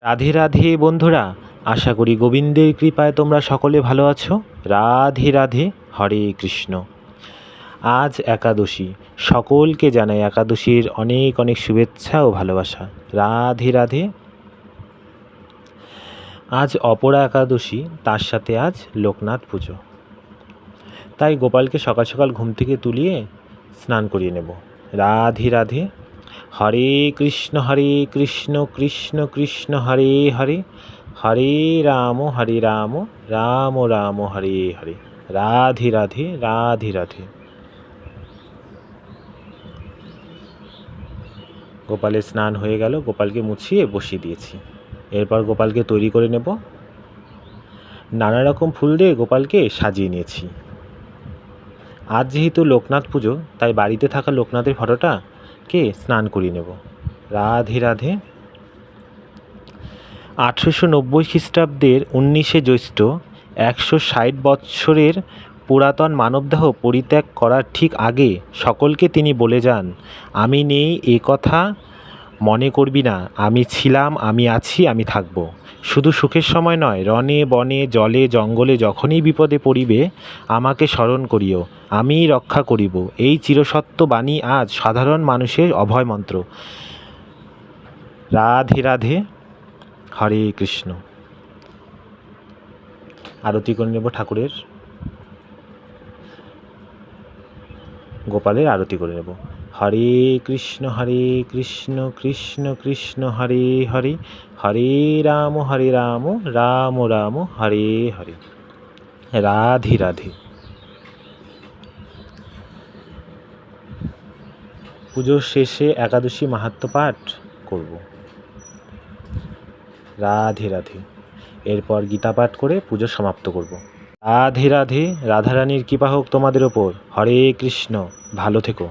রাধে রাধে বন্ধুরা, আশা করি গোবিন্দের কৃপায় তোমরা সকলে ভালো আছো। রাধে রাধে, হরে কৃষ্ণ। আজ একাদশী, সকলকে জানাই একাদশীর অনেক অনেক শুভেচ্ছা ও ভালোবাসা। রাধে রাধে। আজ অপরা একাদশী, তার সাথে আজ লোকনাথ পুজো। তাই গোপালকে সকাল সকাল ঘুম থেকে তুলিয়ে স্নান করিয়ে নেব। রাধে রাধে। হরে কৃষ্ণ কৃষ্ণ কৃষ্ণ হরে হরে, হরে রাম রাম রাম হরে হরে। রাধে রাধে রাধে রাধে। গোপালের স্নান হয়ে গেল, গোপালকে মুছিয়ে বসিয়ে দিয়েছি। এরপর গোপালকে তৈরি করে নেব। নানা রকম ফুল দিয়ে গোপালকে সাজিয়ে নিয়েছি। আজ যেহেতু লোকনাথ পুজো, তাই বাড়িতে থাকা লোকনাথের ফটোটাকে স্নান করিয়ে নেব। রাধে রাধে। 1890 খ্রিস্টাব্দের 19শে জ্যৈষ্ঠ 160 বৎসরের পুরাতন মানবদেহ পরিত্যাগ করার ঠিক আগে সকলকে তিনি বলে যান, আমি নেই এ কথা মনে করবি না, আমি ছিলাম, আমি আছি, আমি থাকব। শুধু সুখের সময় নয়, রণে বনে জলে জঙ্গলে যখনই বিপদে পড়িবে আমাকে স্মরণ করিও, আমিই রক্ষা করিব। এই চিরসত্য বাণী আজ সাধারণ মানুষের অভয় মন্ত্র। রাধে রাধে, হরে কৃষ্ণ। আরতি করে নেব ঠাকুরের, গোপালের আরতি করে নেব। হরে কৃষ্ণ কৃষ্ণ কৃষ্ণ হরে হরে, হরে রাম রাম রাম হরে হরে। রাধে রাধে। পুজোর শেষে একাদশী মাহাত্ম্য পাঠ করব। রাধে রাধে। এরপর গীতা পাঠ করে পুজো সমাপ্ত করব। রাধে রাধে। রাধারানীর কৃপা হোক তোমাদের ওপর। হরে কৃষ্ণ। ভালো থেকো।